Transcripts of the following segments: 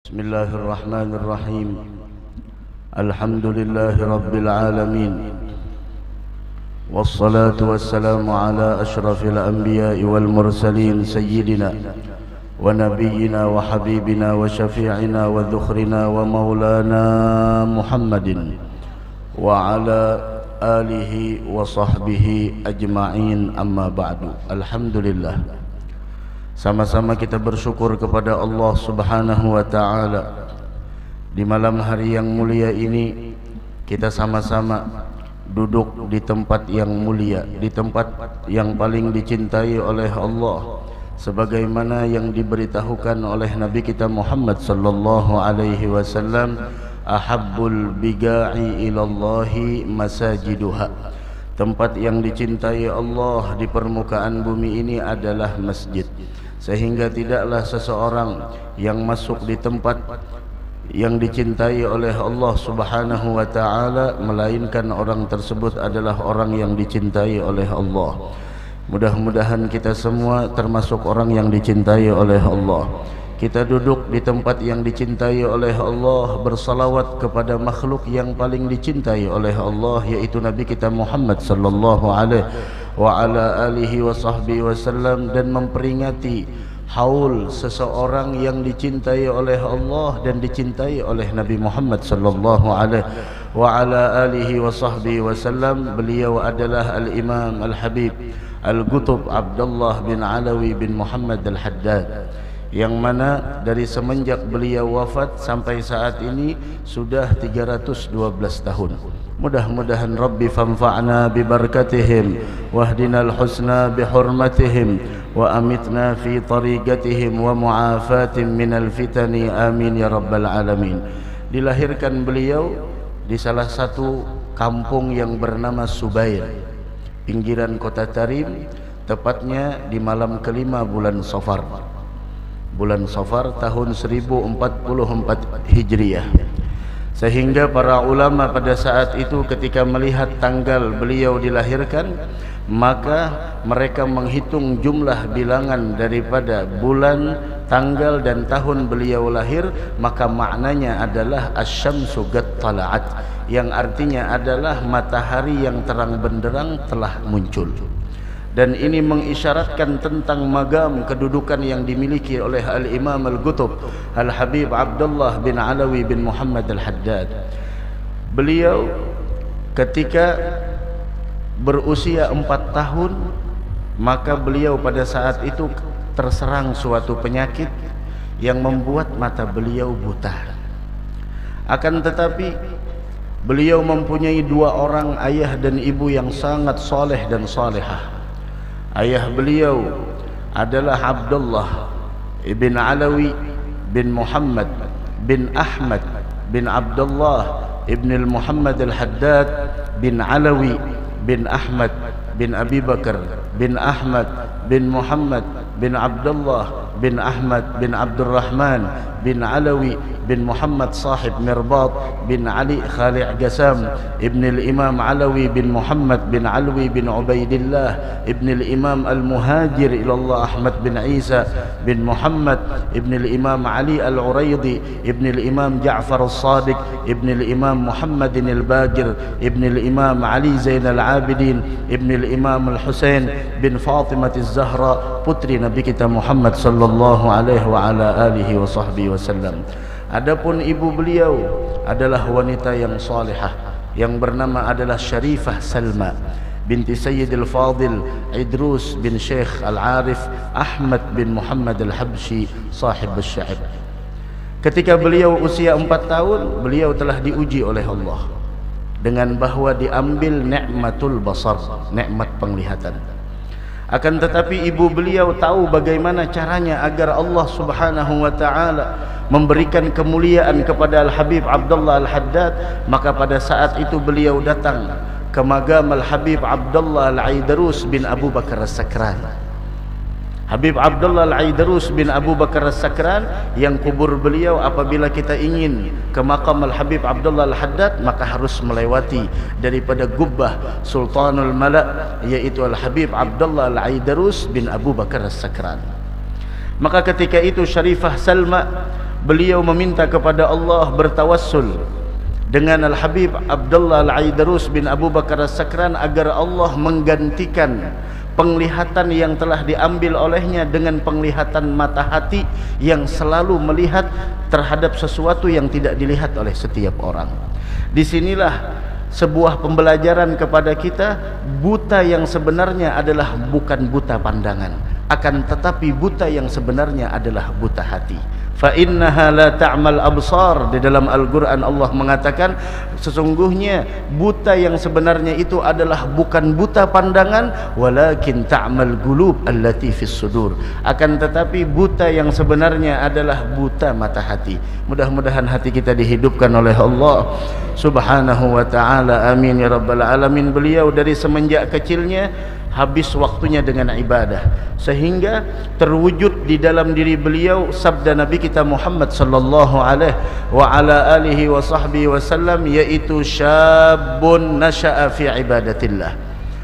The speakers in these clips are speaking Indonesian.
Bismillahirrahmanirrahim. Alhamdulillahi rabbil alamin. Wassalatu wassalamu ala ashrafil anbiya'i wal mursalin sayyidina wa nabiyyina wa habibina wa syafi'ina wa dhukhrina wa maulana Muhammadin wa ala alihi wa sahbihi ajma'in, amma ba'du. Alhamdulillah, sama-sama kita bersyukur kepada Allah Subhanahu wa ta'ala. Di malam hari yang mulia ini kita sama-sama duduk di tempat yang mulia, di tempat yang paling dicintai oleh Allah, sebagaimana yang diberitahukan oleh Nabi kita Muhammad sallallahu alaihi wasallam, ahabbul biga'i ilallahi masajiduha. Tempat yang dicintai Allah di permukaan bumi ini adalah masjid. Sehingga tidaklah seseorang yang masuk di tempat yang dicintai oleh Allah Subhanahu wa ta'ala melainkan orang tersebut adalah orang yang dicintai oleh Allah. Mudah-mudahan kita semua termasuk orang yang dicintai oleh Allah. Kita duduk di tempat yang dicintai oleh Allah, bersalawat kepada makhluk yang paling dicintai oleh Allah, yaitu Nabi kita Muhammad sallallahu alaihi wa ala alihi wa sahbihi wasallam, dan memperingati haul seseorang yang dicintai oleh Allah dan dicintai oleh Nabi Muhammad sallallahu alaihi wa ala alihi wa sahbihi wasallam. Beliau adalah Al-Imam Al-Habib Al-Qutb Abdullah bin Alawi bin Muhammad Al-Haddad, yang mana dari semenjak beliau wafat sampai saat ini sudah 312 tahun. Mudah-mudahan Rabbi fanfa'na bi barakatihim wahdinal husna bi hurmatihim wa amitna fi tariqatihim wa mu'afatin minal fitani, amin ya rabbal alamin. Dilahirkan beliau di salah satu kampung yang bernama Subair, pinggiran kota Tarim, tepatnya di malam kelima bulan Safar. Bulan Safar tahun 1044 Hijriah. Sehingga para ulama pada saat itu ketika melihat tanggal beliau dilahirkan, maka mereka menghitung jumlah bilangan daripada bulan, tanggal dan tahun beliau lahir, maka maknanya adalah asy-syamsu qad tala'at, yang artinya adalah matahari yang terang benderang telah muncul. Dan ini mengisyaratkan tentang magam kedudukan yang dimiliki oleh Al-Imam Al-Qutb Al-Habib Abdullah bin Alawi bin Muhammad Al-Haddad. Beliau ketika berusia 4 tahun, maka beliau pada saat itu terserang suatu penyakit yang membuat mata beliau buta. Akan tetapi beliau mempunyai 2 orang ayah dan ibu yang sangat soleh dan salihah. Ayah beliau adalah Abdullah ibn Alawi bin Muhammad bin Ahmad bin Abdullah ibn Muhammad Al-Haddad bin Alawi bin Ahmad bin Abi Bakar bin Ahmad bin Muhammad bin Abdullah bin Ahmad bin Abdurrahman bin Alawi bin Muhammad sahib Mirbat bin Ali Khali' Qasam ibn al-Imam Alawi bin Muhammad bin Alwi bin Ubaidillah ibn al-Imam al-Muhajir ilallah Ahmad bin Isa bin Muhammad ibn al-Imam Ali al-Uraidi ibn al-Imam Ja'far al-Sadiq ibn al-Imam Muhammadin al-Baqir ibn al-Imam Ali Zain al-Abidin ibn al-Imam al-Husain bin Fatimah az-Zahra, putri Nabi kita Muhammad sallallahu alaihi wa ala alihi wa sahbihi wasallam. Adapun ibu beliau adalah wanita yang salihah yang bernama adalah Syarifah Salma binti Sayyidil Fadil Idrus bin Syekh Al-Arif Ahmad bin Muhammad Al-Habsyi sahib Al-Sya'ib. Ketika beliau usia 4 tahun, beliau telah diuji oleh Allah dengan bahwa diambil nikmatul basar, nikmat penglihatan. Akan tetapi ibu beliau tahu bagaimana caranya agar Allah Subhanahu wa ta'ala memberikan kemuliaan kepada Al-Habib Abdullah Al-Haddad. Maka pada saat itu beliau datang ke magam Al-Habib Abdullah Al-Aidarus bin Abu Bakar As-Sakran. Habib Abdullah Al-Aidarus bin Abu Bakar As-Sakran, yang kubur beliau apabila kita ingin ke makam Al-Habib Abdullah Al-Haddad, maka harus melewati daripada gubbah Sultanul Mala, yaitu Al-Habib Abdullah Al-Aidarus bin Abu Bakar As-Sakran. Maka ketika itu Syarifah Salma beliau meminta kepada Allah, bertawassul dengan Al-Habib Abdullah Al-Aidarus bin Abu Bakar As-Sakran agar Allah menggantikan penglihatan yang telah diambil olehnya dengan penglihatan mata hati yang selalu melihat terhadap sesuatu yang tidak dilihat oleh setiap orang. Disinilah sebuah pembelajaran kepada kita, buta yang sebenarnya adalah bukan buta pandangan, akan tetapi buta yang sebenarnya adalah buta hati. Fa innaha la ta'mal absar. Di dalam Al-Quran Allah mengatakan sesungguhnya buta yang sebenarnya itu adalah bukan buta pandangan, walakin ta'mal qulub allati fis sudur, akan tetapi buta yang sebenarnya adalah buta mata hati. Mudah-mudahan hati kita dihidupkan oleh Allah Subhanahu wa ta'ala, amin ya rabbal alamin. Beliau dari semenjak kecilnya habis waktunya dengan ibadah, sehingga terwujud di dalam diri beliau sabda Nabi kita Muhammad sallallahu alaihi wa ala alihi wa sahbihi wasallam, yaitu syabun nasha'a fi ibadatillah.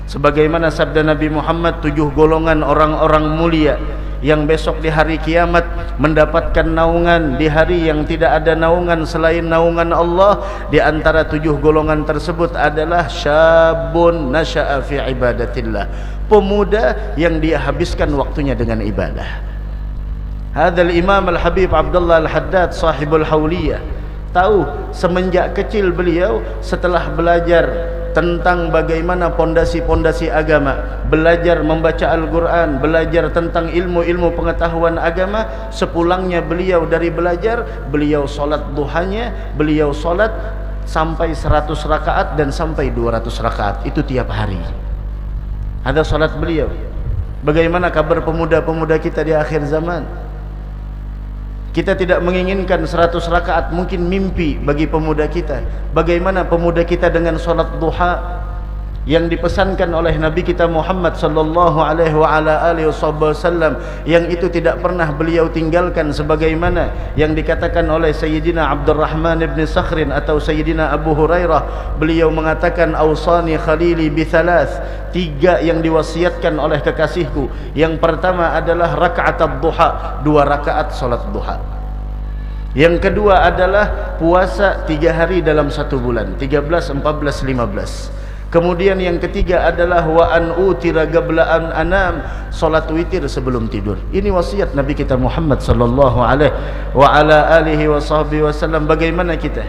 Sebagaimana sabda Nabi Muhammad, 7 golongan orang-orang mulia yang besok di hari kiamat mendapatkan naungan di hari yang tidak ada naungan selain naungan Allah. Di antara 7 golongan tersebut adalah syabun nasha'a fi ibadatillah, pemuda yang dia habiskan waktunya dengan ibadah. Hadzal Imam Al-Habib Abdullah Al-Haddad sahibul Hawliyah tahu semenjak kecil beliau setelah belajar tentang bagaimana pondasi-pondasi agama, belajar membaca Al-Quran, belajar tentang ilmu-ilmu pengetahuan agama, sepulangnya beliau dari belajar, beliau solat duhanya, beliau solat sampai 100 rakaat dan sampai 200 rakaat, itu tiap hari ada solat beliau. Bagaimana kabar pemuda-pemuda kita di akhir zaman? Kita tidak menginginkan 100 rakaat, mungkin mimpi bagi pemuda kita. Bagaimana pemuda kita dengan solat duha yang dipesankan oleh Nabi kita Muhammad sallallahu alaihi wa ala alihi wasallam, yang itu tidak pernah beliau tinggalkan, sebagaimana yang dikatakan oleh Sayyidina Abdurrahman ibn Sakhrin atau Sayyidina Abu Hurairah. Beliau mengatakan, awsani khalili bi thalath, 3 yang diwasiatkan oleh kekasihku. Yang pertama adalah rakaat ad-duha, 2 rakaat solat duha. Yang kedua adalah puasa 3 hari dalam 1 bulan, 13, 14, 15. Kemudian yang ketiga adalah wa an utira qabla an anam, salat witir sebelum tidur. Ini wasiat Nabi kita Muhammad sallallahu alaihi wa ala alihi wasallam. Bagaimana kita?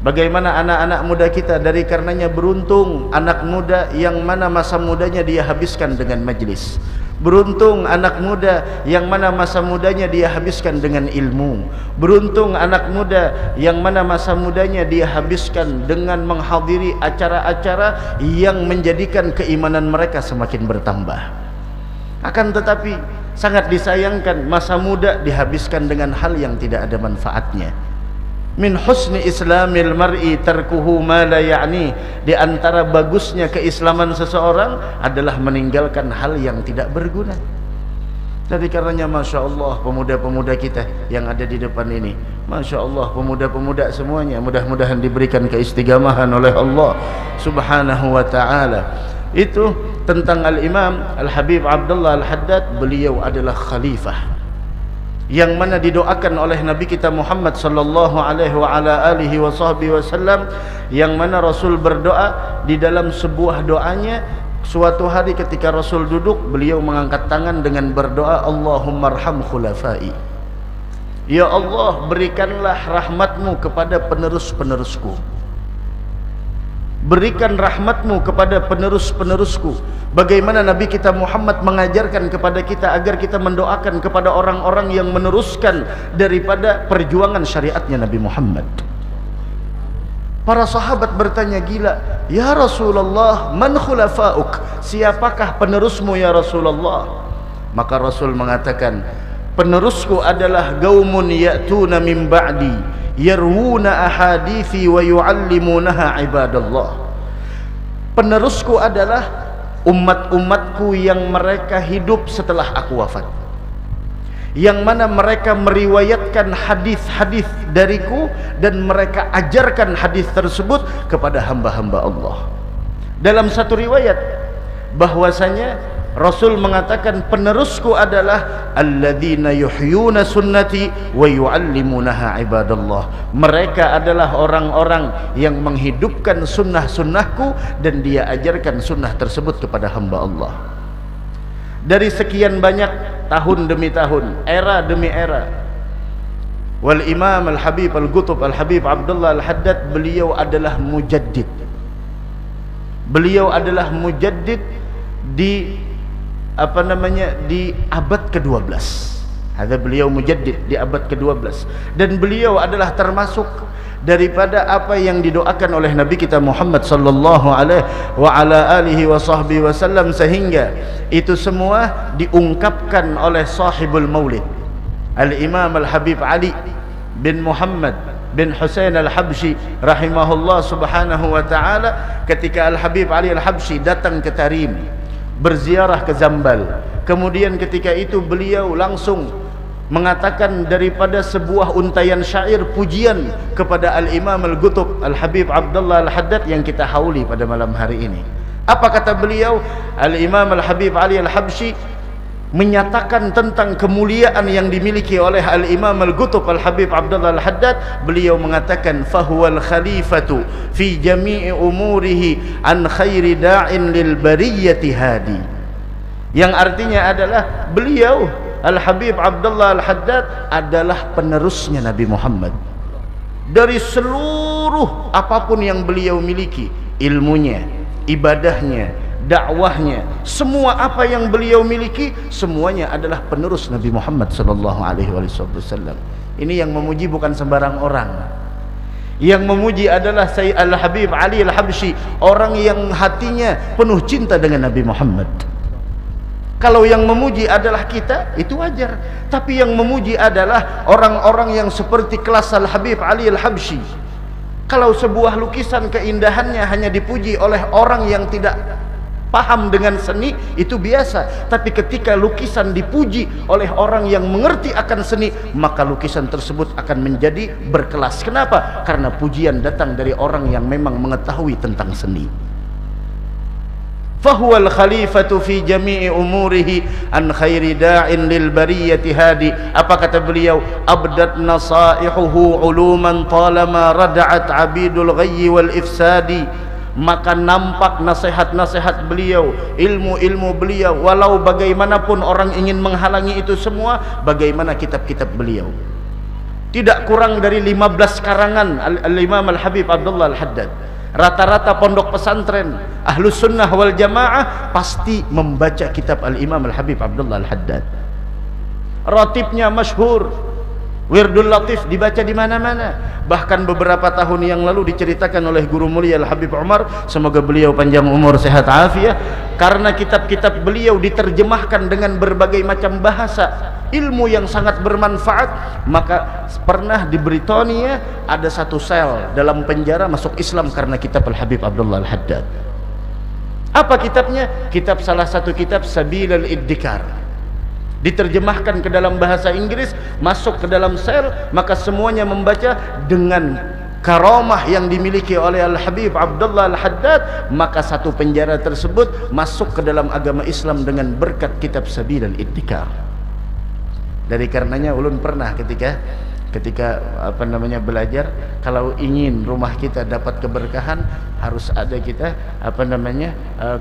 Bagaimana anak-anak muda kita? Dari karenanya beruntung anak muda yang mana masa mudanya dia habiskan dengan majlis. Beruntung anak muda yang mana masa mudanya dia habiskan dengan ilmu. Beruntung anak muda yang mana masa mudanya dia habiskan dengan menghadiri acara-acara yang menjadikan keimanan mereka semakin bertambah. Akan tetapi sangat disayangkan masa muda dihabiskan dengan hal yang tidak ada manfaatnya. Min husni islamil mar'i tarkuhu ma la ya'ni. Di antara bagusnya keislaman seseorang adalah meninggalkan hal yang tidak berguna. Jadi karenanya Masya Allah pemuda-pemuda kita yang ada di depan ini, Masya Allah pemuda-pemuda semuanya, mudah-mudahan diberikan keistiqamahan oleh Allah Subhanahu wa ta'ala. Itu tentang Al-Imam Al-Habib Abdullah Al-Haddad. Beliau adalah khalifah yang mana didoakan oleh Nabi kita Muhammad sallallahu alaihi wa ala alihi wasallam, yang mana Rasul berdoa di dalam sebuah doanya. Suatu hari ketika Rasul duduk, beliau mengangkat tangan dengan berdoa, Allahumma arham khulafai, ya Allah berikanlah rahmatmu kepada penerus-penerusku, berikan rahmatmu kepada penerus-penerusku. Bagaimana Nabi kita Muhammad mengajarkan kepada kita agar kita mendoakan kepada orang-orang yang meneruskan daripada perjuangan syariatnya Nabi Muhammad. Para sahabat bertanya gila, ya Rasulullah, man khulafauk, siapakah penerusmu ya Rasulullah? Maka Rasul mengatakan, penerusku adalah gaumun ya'tuna min ba'di yarwuna ahadithi wa yu'allimunaha ibadallah. Penerusku adalah umat-umatku yang mereka hidup setelah aku wafat, yang mana mereka meriwayatkan hadis-hadis dariku dan mereka ajarkan hadis tersebut kepada hamba-hamba Allah. Dalam satu riwayat bahwasanya Rasul mengatakan penerusku adalah alladzina yuhyuna sunnati wa yuallimunaha ibadallah. Mereka adalah orang-orang yang menghidupkan sunnah-sunnahku dan dia ajarkan sunnah tersebut kepada hamba Allah. Dari sekian banyak tahun demi tahun, era demi era, wal Imam Al-Habib Al-Qutb Al-Habib Abdullah Al-Haddad, beliau adalah mujaddid. Beliau adalah mujaddid di di abad ke-12. Ada beliau mujaddid di abad ke-12, dan beliau adalah termasuk daripada apa yang didoakan oleh Nabi kita Muhammad sallallahu alaihi wa ala alihi wa sahbihi wasallam, sehingga itu semua diungkapkan oleh sahibul maulid Al-Imam Al-Habib Ali bin Muhammad bin Husain Al-Habsyi rahimahullah subhanahu wa ta'ala. Ketika Al-Habib Ali Al-Habsyi datang ke Tarim, berziarah ke Zambal, kemudian ketika itu beliau langsung mengatakan daripada sebuah untayan syair pujian kepada Al-Imam Al-Qutb Al-Habib Abdullah Al-Haddad yang kita hauli pada malam hari ini. Apa kata beliau? Al-Imam Al-Habib Ali Al-Habsyi menyatakan tentang kemuliaan yang dimiliki oleh Al-Imam Al-Qutb Al-Habib Abdullah Al-Haddad. Beliau mengatakan fahuwal khalifatu fi jami'i umurihi an khairi da'in lil bariyati hadi, yang artinya adalah beliau Al-Habib Abdullah Al-Haddad adalah penerusnya Nabi Muhammad. Dari seluruh apapun yang beliau miliki, ilmunya, ibadahnya, dakwahnya, semua apa yang beliau miliki, semuanya adalah penerus Nabi Muhammad sallallahu alaihi wasallam. Ini yang memuji bukan sembarang orang. Yang memuji adalah Sayyid Al-Habib Ali Al-Habsyi, orang yang hatinya penuh cinta dengan Nabi Muhammad. Kalau yang memuji adalah kita, itu wajar. Tapi yang memuji adalah orang-orang yang seperti kelas Al-Habib Ali Al-Habsyi. Kalau sebuah lukisan keindahannya hanya dipuji oleh orang yang tidak paham dengan seni, itu biasa. Tapi ketika lukisan dipuji oleh orang yang mengerti akan seni, maka lukisan tersebut akan menjadi berkelas. Kenapa? Karena pujian datang dari orang yang memang mengetahui tentang seni. Fahuwal khalifatu fi jami'i umurihi an khairi da'in lil bariyati hadi. Apa kata beliau? Abdat nasaihuhu uluman talama rada'at abidul ghayyi wal ifsadi. Maka nampak nasihat-nasihat beliau, ilmu-ilmu beliau, walau bagaimanapun orang ingin menghalangi itu semua, bagaimana kitab-kitab beliau. Tidak kurang dari 15 karangan Al-Imam Al-Habib Abdullah Al-Haddad. Rata-rata pondok pesantren Ahlus Sunnah wal Jamaah pasti membaca kitab Al-Imam Al-Habib Abdullah Al-Haddad. Ratibnya masyhur, Wirdul Latif dibaca di mana-mana. Bahkan beberapa tahun yang lalu diceritakan oleh guru mulia Al-Habib Umar, semoga beliau panjang umur sehat afiah, karena kitab-kitab beliau diterjemahkan dengan berbagai macam bahasa, ilmu yang sangat bermanfaat. Maka pernah di Britania ada satu sel dalam penjara masuk Islam karena kitab Al-Habib Abdullah Al-Haddad. Apa kitabnya? Kitab, salah satu kitab Sabil al-Iddikar, diterjemahkan ke dalam bahasa Inggris, masuk ke dalam sel, maka semuanya membaca dengan karamah yang dimiliki oleh Al-Habib Abdullah Al-Haddad. Maka satu penjara tersebut masuk ke dalam agama Islam dengan berkat kitab Sabil al-Iddikar. Dari karenanya ulun pernah ketika belajar, kalau ingin rumah kita dapat keberkahan, harus ada kita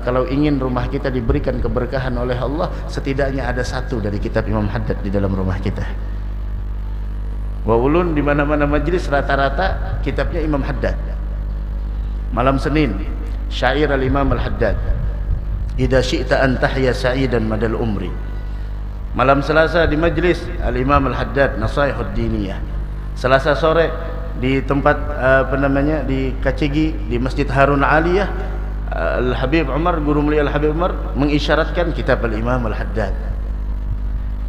kalau ingin rumah kita diberikan keberkahan oleh Allah, setidaknya ada satu dari kitab Imam Haddad di dalam rumah kita. Wa ulun di mana-mana majlis rata-rata kitabnya Imam Haddad. Malam Senin syair Al-Imam Al-Haddad, idza syi'ta an tahya sa'idan madal umri. Malam Selasa di majlis Al-Imam Al-Haddad Nasaihud Diniyah. Selasa sore di tempat di Kacigi di Masjid Harun Aliyah, Al-Habib Umar, guru mulia Al-Habib Umar mengisyaratkan kitab Al-Imam Al-Haddad.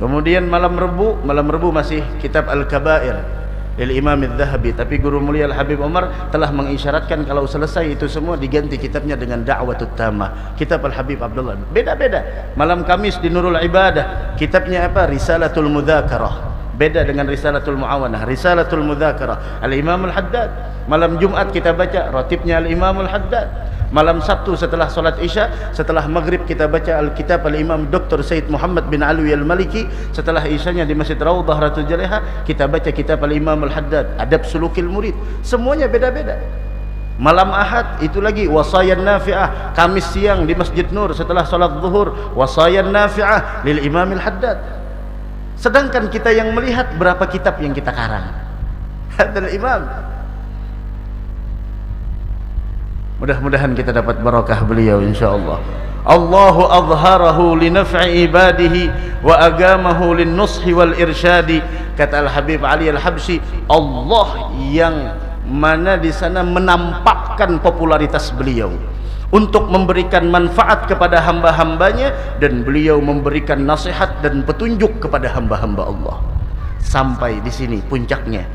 Kemudian malam Rebu masih kitab Al-Kabair Imam Al-Dhahabi, tapi guru mulia Al-Habib Umar telah mengisyaratkan kalau selesai itu semua diganti kitabnya dengan Da'watut Tamah, kitab Al-Habib Abdullah. Beda-beda. Malam Kamis di Nurul Ibadah kitabnya Risalatul Mudzakarah, beda dengan Risalatul Muawanah. Risalatul Mudzakarah Al-Imam Al-Haddad. Malam Jumat kita baca ratibnya Al-Imam Al-Haddad. Malam Sabtu setelah solat Isya, setelah maghrib kita baca Alkitab Al-Imam Dr. Said Muhammad bin Alwi Al-Maliki. Setelah Isyanya di Masjid Raudhah Ratul Jaleha kita baca kitab Al-Imam Al-Haddad, Adab Sulukil Murid. Semuanya beda-beda. Malam Ahad itu lagi Wasayan Nafi'ah. Kamis siang di Masjid Nur setelah solat zuhur Wasayan Nafi'ah lil Imam Al-Haddad. Sedangkan kita yang melihat berapa kitab yang kita karang. Hadal Imam. Mudah-mudahan kita dapat barakah beliau insyaallah. Allahu azharahu li naf'i ibadihi wa agamahu lin nushi wal irsyadi. Kata Al-Habib Ali Al-Habsyi, Allah yang mana di sana menampakkan popularitas beliau untuk memberikan manfaat kepada hamba-hambanya, dan beliau memberikan nasihat dan petunjuk kepada hamba-hamba Allah. Sampai di sini puncaknya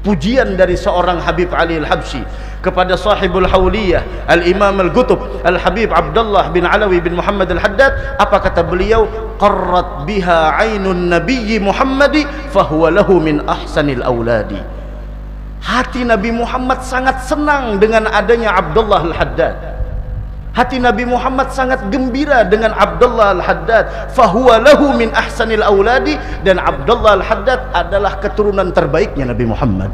pujian dari seorang Habib Ali Al-Habsyi kepada sahibul Hawliyah Al-Imam Al-Qutub Al-Habib Abdullah bin Alawi bin Muhammad Al-Haddad. Apa kata beliau? Qarrat biha ainun nabiyyi Muhammadi fahuwa lahu min ahsanil awladi. Hati Nabi Muhammad sangat senang dengan adanya Abdullah Al-Haddad. Hati Nabi Muhammad sangat gembira dengan Abdullah Al-Haddad. Fahuwa lahu min ahsanil awladi. Dan Abdullah Al-Haddad adalah keturunan terbaiknya Nabi Muhammad.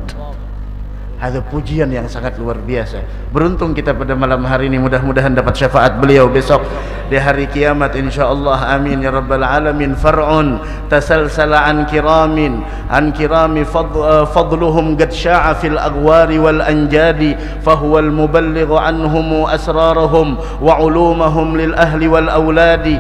Ada pujian yang sangat luar biasa. Beruntung kita pada malam hari ini, mudah-mudahan dapat syafaat beliau besok di hari kiamat insyaallah. Amin ya rabbal alamin. Far'un tasalsala an kirami fadluhum qad sya'a fil aghwari wal anjadi fahuwa al muballighu anhum asrarahum wa ulumahum lil ahli wal auladi.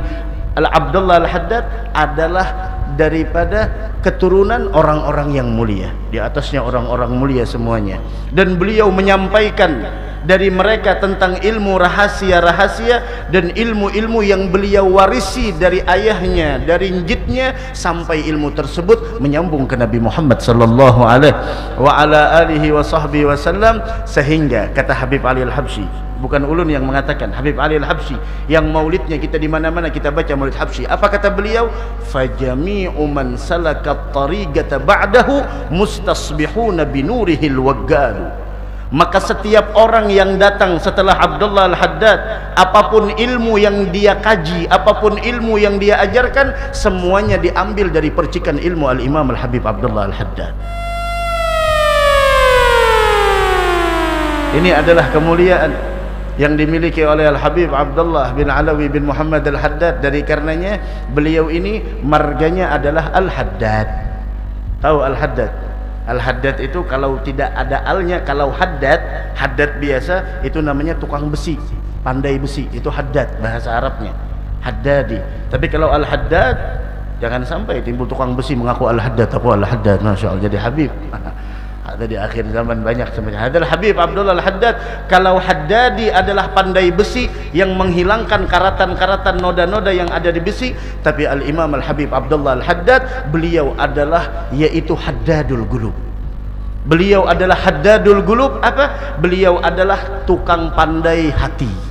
Abdullah Al-Haddad adalah daripada keturunan orang-orang yang mulia, di atasnya orang-orang mulia semuanya, dan beliau menyampaikan dari mereka tentang ilmu rahasia-rahasia dan ilmu-ilmu yang beliau warisi dari ayahnya, dari njitnya, sampai ilmu tersebut menyambung ke Nabi Muhammad sallallahu alaihi wasallam. Sehingga kata Habib Ali Al-Habsyi, bukan ulun yang mengatakan, Habib Ali Al-Habsyi yang maulidnya kita di mana-mana kita baca maulid Habsyi. Apa kata beliau? Fajami'u man salaka tariqata ba'dahu mustasbihuna binurihil waggalu. Maka setiap orang yang datang setelah Abdullah Al-Haddad, apapun ilmu yang dia kaji, apapun ilmu yang dia ajarkan, semuanya diambil dari percikan ilmu Al-Imam Al-Habib Abdullah Al-Haddad. Ini adalah kemuliaan yang dimiliki oleh Al-Habib Abdullah bin Alawi bin Muhammad Al-Haddad. Dari karenanya beliau ini marganya adalah Al-Haddad. Tahu Al-Haddad? Al-Haddad itu kalau tidak ada alnya, kalau haddad biasa itu namanya tukang besi, pandai besi, itu haddad bahasa Arabnya, haddadi. Tapi kalau Al-Haddad, jangan sampai timbul tukang besi mengaku Al-Haddad, aku Al-Haddad, Masya Allah, jadi Habib. Ada di akhir zaman banyak sebenarnya. Hadal Habib Abdullah Al-Haddad. Kalau haddadi adalah pandai besi yang menghilangkan karatan-karatan, noda-noda yang ada di besi. Tapi Al-Imam Al-Habib Abdullah Al-Haddad, beliau adalah yaitu haddadul qulub. Beliau adalah haddadul qulub. Apa? Beliau adalah tukang pandai hati.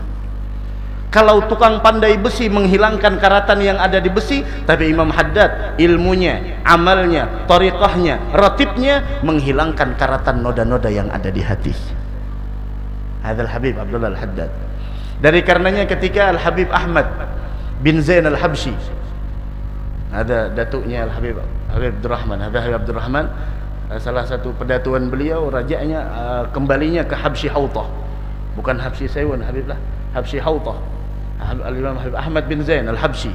Kalau tukang pandai besi menghilangkan karatan yang ada di besi, tapi Imam Haddad ilmunya, amalnya, tariqahnya, ratibnya menghilangkan karatan noda-noda yang ada di hati. Hadzal Habib Abdullah Al-Haddad. Dari karenanya ketika Al-Habib Ahmad bin Zain Al-Habsyi, ada datuknya Al-Habib Abdurrahman, ada Habib Abdurrahman, salah satu pedatuan beliau, rajanya kembalinya ke Habsyi Hautah, bukan Habsyi Saywan Habiblah, Habsyi Hautah. Al-Imam Ahmad bin Zain Al-Habsyi,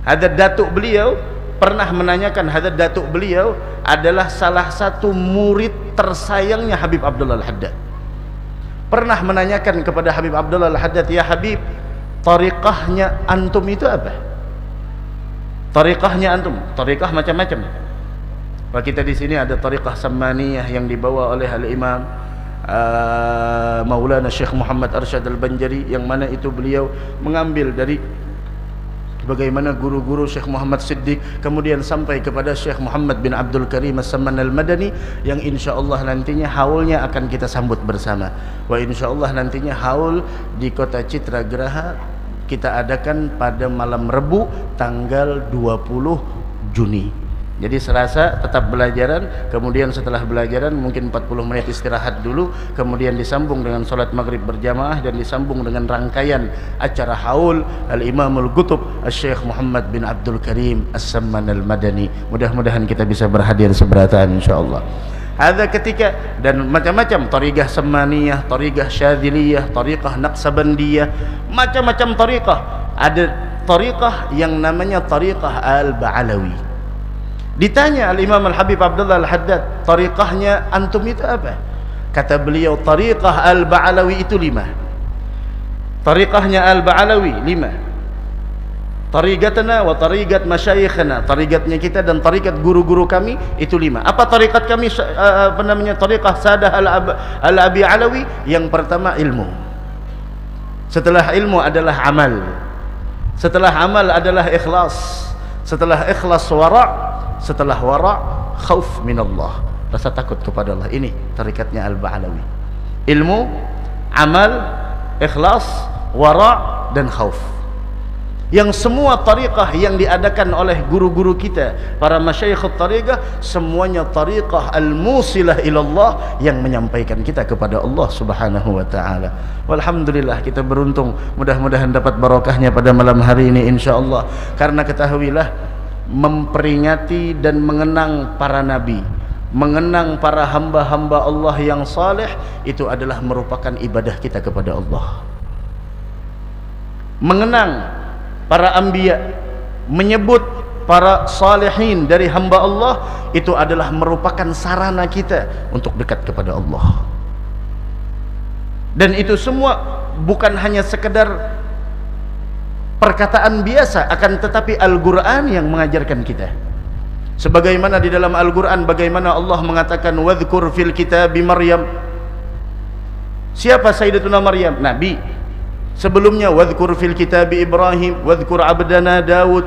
hadad datuk beliau pernah menanyakan, hadad datuk beliau adalah salah satu murid tersayangnya Habib Abdullah Al-Haddad. Pernah menanyakan kepada Habib Abdullah Al-Haddad, ya Habib, tariqahnya antum itu apa? Tariqahnya antum, tariqah macam-macam. Kalau kita di sini ada tariqah Sammaniyah yang dibawa oleh Al-Imam Maulana Syekh Muhammad Arsyad Al-Banjari, yang mana itu beliau mengambil dari bagaimana guru-guru Syekh Muhammad Siddiq, kemudian sampai kepada Syekh Muhammad bin Abdul Karim As-Samman Al-Madani, yang insyaallah nantinya haulnya akan kita sambut bersama. Wa insyaallah nantinya haul di kota Citra Geraha kita adakan pada malam Rebu tanggal 20 Juni. Jadi Selasa tetap belajaran, kemudian setelah belajaran mungkin 40 menit istirahat dulu, kemudian disambung dengan sholat maghrib berjamaah dan disambung dengan rangkaian acara haul Al-Imamul Qutub Al-Syekh Muhammad bin Abdul Karim As-Samman Al-Madani. Mudah-mudahan kita bisa berhadir seberatan insyaAllah. Ada ketika, dan macam-macam tariqah Sammaniyah, tariqah Syadziliyah, tariqah Naqsabandiyah, macam-macam tariqah. Ada tariqah yang namanya tariqah Al-Ba'alawi. Ditanya Al-Imam Al-Habib Abdullah Al-Haddad, tariqahnya antum itu apa? Kata beliau, tariqah Al-Ba'alawi itu 5. Tariqahnya Al-Ba'alawi 5. Tariqatna wa tariqat masyayikhna, tariqatnya kita dan tariqat guru-guru kami itu 5. Apa tariqat kami, apa namanya, tariqah Sadah Al-Abi Alawi? Yang pertama ilmu. Setelah ilmu adalah amal. Setelah amal adalah ikhlas. Setelah ikhlas wara'. Setelah wara' khauf minallah, rasa takut kepada Allah. Ini tarikatnya Al-Ba'alawi. Ilmu, amal, ikhlas, wara' dan khauf. Yang semua tariqah yang diadakan oleh guru-guru kita, para masyayikhut tariqah, semuanya tariqah al-musilah ilallah, yang menyampaikan kita kepada Allah subhanahu wa ta'ala. Walhamdulillah, kita beruntung, mudah-mudahan dapat barokahnya pada malam hari ini insyaAllah. Karena ketahuilah, memperingati dan mengenang para nabi, mengenang para hamba-hamba Allah yang saleh, itu adalah merupakan ibadah kita kepada Allah. Mengenang para anbiya, menyebut para salihin dari hamba Allah, itu adalah merupakan sarana kita untuk dekat kepada Allah. Dan itu semua bukan hanya sekedar perkataan biasa, akan tetapi Al-Quran yang mengajarkan kita. Sebagaimana di dalam Al-Quran, bagaimana Allah mengatakan wadhkur fil kitabi Maryam. Siapa Sayyidatuna Maryam? Nabi. Sebelumnya wadhkur fil kitabi Ibrahim, wadhkur abdana Daud.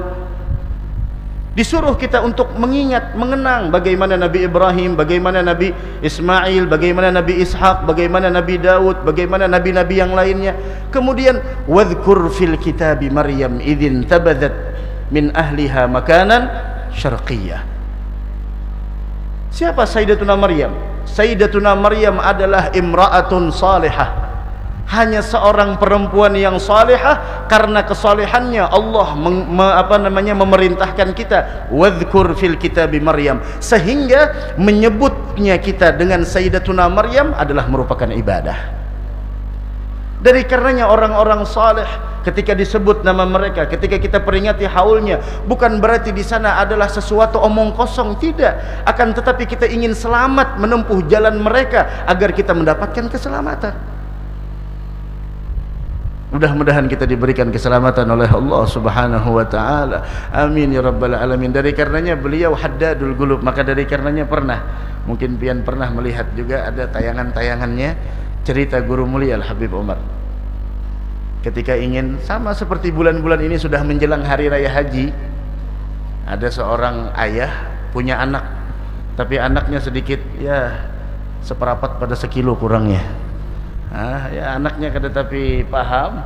Disuruh kita untuk mengingat, mengenang bagaimana Nabi Ibrahim, bagaimana Nabi Ismail, bagaimana Nabi Ishaq, bagaimana Nabi Daud, bagaimana nabi-nabi yang lainnya. Kemudian wadhkur fil kitabi Maryam idzin tabadat min ahliha makanan syarqiyyah. Siapa Sayyidatuna Maryam? Sayyidatuna Maryam adalah imra'atun salihah, hanya seorang perempuan yang salihah. Karena kesalehannya Allah memerintahkan kita wadhkur fil kitabi Maryam, sehingga menyebutnya kita dengan Sayyidatuna Maryam adalah merupakan ibadah. Dari karenanya orang-orang saleh, ketika disebut nama mereka, ketika kita peringati haulnya, bukan berarti di sana adalah sesuatu omong kosong, tidak. Akan tetapi kita ingin selamat menempuh jalan mereka agar kita mendapatkan keselamatan. Mudah-mudahan kita diberikan keselamatan oleh Allah subhanahu wa ta'ala. Amin ya rabbal alamin. Dari karenanya beliau haddadul qulub. Maka dari karenanya pernah, mungkin pian pernah melihat juga ada tayangan-tayangannya, cerita guru mulia Al-Habib Umar. Ketika ingin, sama seperti bulan-bulan ini sudah menjelang hari raya haji, ada seorang ayah punya anak, tapi anaknya sedikit, ya seperapat pada sekilo kurangnya. Ya anaknya tetapi paham.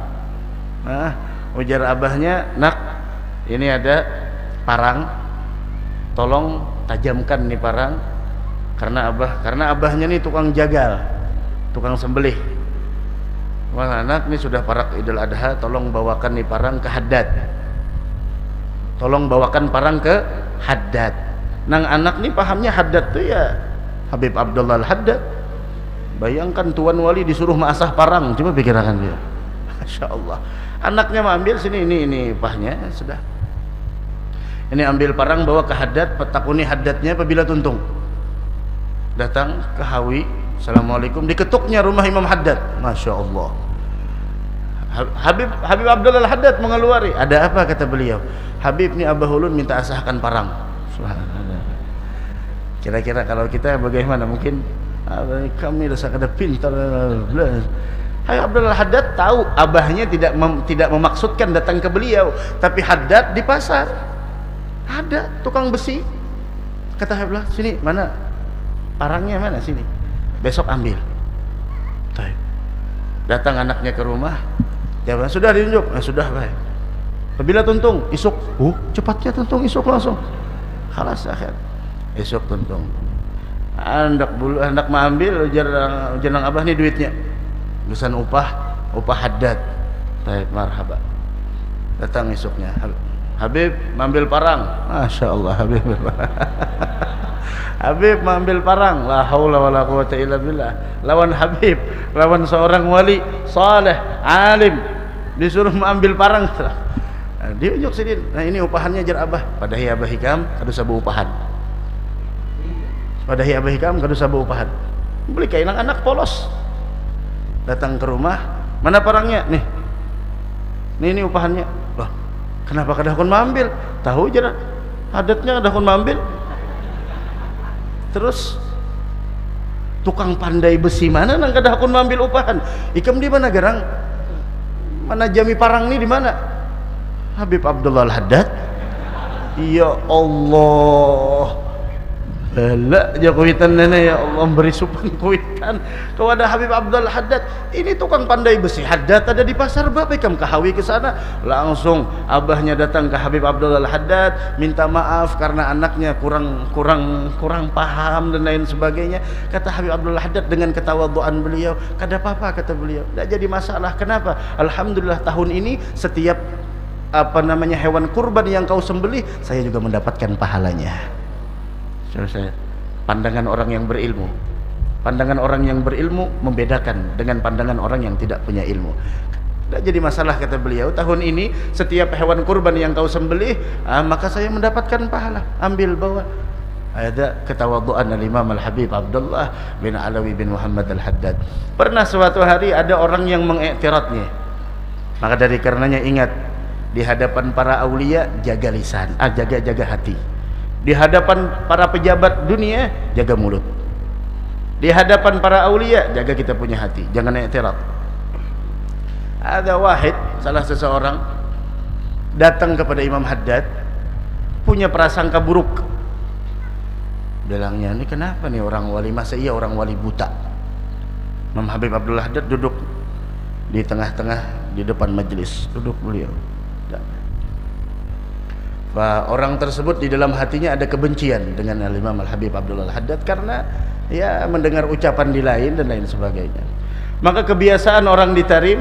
Ujar abahnya, nak, ini ada parang, tolong tajamkan nih parang, karena abahnya nih tukang jagal, tukang sembelih. Wah, anak nih sudah parak Idul Adha, tolong bawakan nih parang ke Haddad, tolong bawakan parang ke Haddad. Nang anak nih pahamnya Haddad tuh ya Habib Abdullah Al-Haddad. Bayangkan tuan wali disuruh mengasah parang, coba pikirkan dia. Masya Allah. Anaknya mengambil sini, ini pahnya sudah. Ini ambil parang bawa ke Haddad, petakuni Haddadnya apabila tuntung. Datang ke Hawi, assalamualaikum, diketuknya rumah Imam Haddad. Masya Allah. Habib Abdullah Al-Haddad mengeluari. Ada apa, kata beliau? Habib, ini Abah Ulun minta asahkan parang. Subhanallah. Kira-kira kalau kita bagaimana? Mungkin kami rasa kada pintar. Habib Abdullah Al-Haddad tahu abahnya tidak memaksudkan datang ke beliau, tapi Haddad di pasar ada tukang besi. Kata Habib, sini mana parangnya, mana, sini, besok ambil. Datang anaknya ke rumah, jawab, sudah ditunjuk. Sudah baik. Apabila tuntung isuk, cepatnya tuntung isuk langsung. Khalas akhir. Esok tuntung. Hendak mengambil jenang abah nih duitnya. Lusan upah haddad. Baik, marhaba. Datang esoknya. Habib mengambil parang. Masya Allah, Habib. Habib mengambil parang. La haula wala quwata illa billah. Lawan Habib, lawan seorang wali saleh, alim, disuruh mengambil parang. Dia ujuk sidin. Nah ini upahannya jar abah. Padahi abah hikam kadu sabu upahan. Padahi abah hikam kadu sabu upahan. Beli kailang anak polos. Datang ke rumah, mana parangnya? Nih. Ini upahannya. Loh, kenapa kada kon mengambil? Tahu jar adatnya kada kon mengambil. Terus tukang pandai besi mana nang kada kon mengambil upahan? Ikam di mana garang? Mana jami parang nih di mana? Habib Abdullah Al-Haddad. Ya Allah, bala aja kuitan nenek, ya Allah beri supan kuitan kepada Habib Abdullah Al-Haddad. Ini tukang pandai besi Haddad ada di pasar bapak, ikam kahawi ke sana. Langsung abahnya datang ke Habib Abdullah Al-Haddad, minta maaf karena anaknya kurang paham dan lain sebagainya. Kata Habib Abdullah Al-Haddad dengan ketawaduan beliau, kada apa-apa kata beliau, tidak jadi masalah. Kenapa? Alhamdulillah tahun ini setiap hewan kurban yang kau sembelih saya juga mendapatkan pahalanya. Saya pandangan orang yang berilmu, pandangan orang yang berilmu membedakan dengan pandangan orang yang tidak punya ilmu. Tidak jadi masalah kata beliau, tahun ini setiap hewan kurban yang kau sembelih maka saya mendapatkan pahala, ambil bawa. Ada ketawaduan Al-Imam Al-Habib Abdullah bin Alawi bin Muhammad Al-Haddad. Pernah suatu hari ada orang yang mengiktiratnya, maka dari karenanya ingat, di hadapan para aulia jaga lisan, jaga hati. Di hadapan para pejabat dunia jaga mulut. Di hadapan para aulia jaga kita punya hati, jangan i'tirad. Ada wahid, salah seseorang datang kepada Imam Haddad punya prasangka buruk. Bilangnya, ini kenapa nih orang wali, masa iya orang wali buta? Imam Habib Abdullah Haddad duduk di tengah-tengah di depan majelis, duduk beliau. Orang tersebut di dalam hatinya ada kebencian dengan Al-Imam Al-Habib Abdullah Al-Haddad karena ya mendengar ucapan di lain dan lain sebagainya. Maka kebiasaan orang di Tarim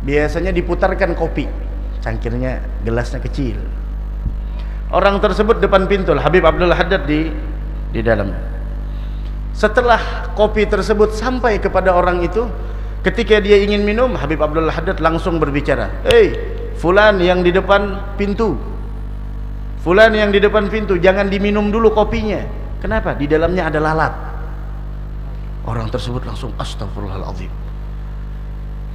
biasanya diputarkan kopi, cangkirnya gelasnya kecil. Orang tersebut depan pintu, Habib Abdullah Al-Haddad di dalam. Setelah kopi tersebut sampai kepada orang itu, ketika dia ingin minum, Habib Abdullah Al-Haddad langsung berbicara, fulan yang di depan pintu, fulan yang di depan pintu, jangan diminum dulu kopinya. Kenapa? Di dalamnya ada lalat. Orang tersebut langsung astagfirullahaladzim.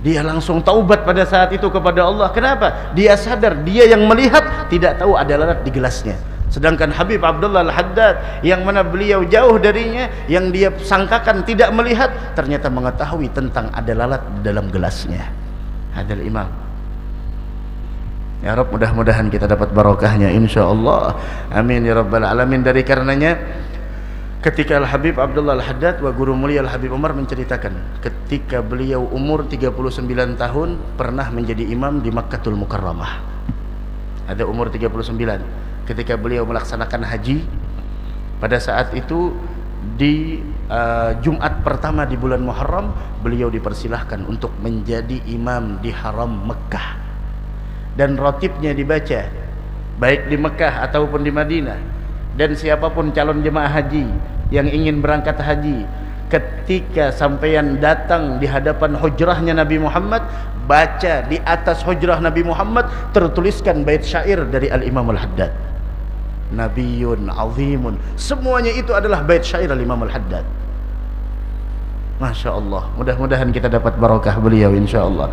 Dia langsung taubat pada saat itu kepada Allah. Kenapa? Dia sadar, dia yang melihat tidak tahu ada lalat di gelasnya. Sedangkan Habib Abdullah Al-Haddad yang mana beliau jauh darinya, yang dia sangkakan tidak melihat, ternyata mengetahui tentang ada lalat di dalam gelasnya. Hadal imam. Ya Rabb, mudah-mudahan kita dapat barokahnya insyaallah. Amin ya rabbal alamin. Dari karenanya ketika Al-Habib Abdullah Al-Haddad wa guru mulia Al-Habib Umar menceritakan, ketika beliau umur 39 tahun pernah menjadi imam di Makkahul Mukarramah. Ada umur 39 ketika beliau melaksanakan haji. Pada saat itu di Jumat pertama di bulan Muharram, beliau dipersilahkan untuk menjadi imam di Haram Mekah. Dan rotibnya dibaca baik di Mekah ataupun di Madinah. Dan siapapun calon jemaah haji yang ingin berangkat haji, ketika sampeyan datang di hadapan hujrahnya Nabi Muhammad, baca di atas hujrah Nabi Muhammad tertuliskan bait syair dari Al-Imam Al-Haddad, Nabiyyun azimun. Semuanya itu adalah bait syair Al-Imam Al-Haddad. Masya Allah, mudah-mudahan kita dapat barokah beliau insya Allah.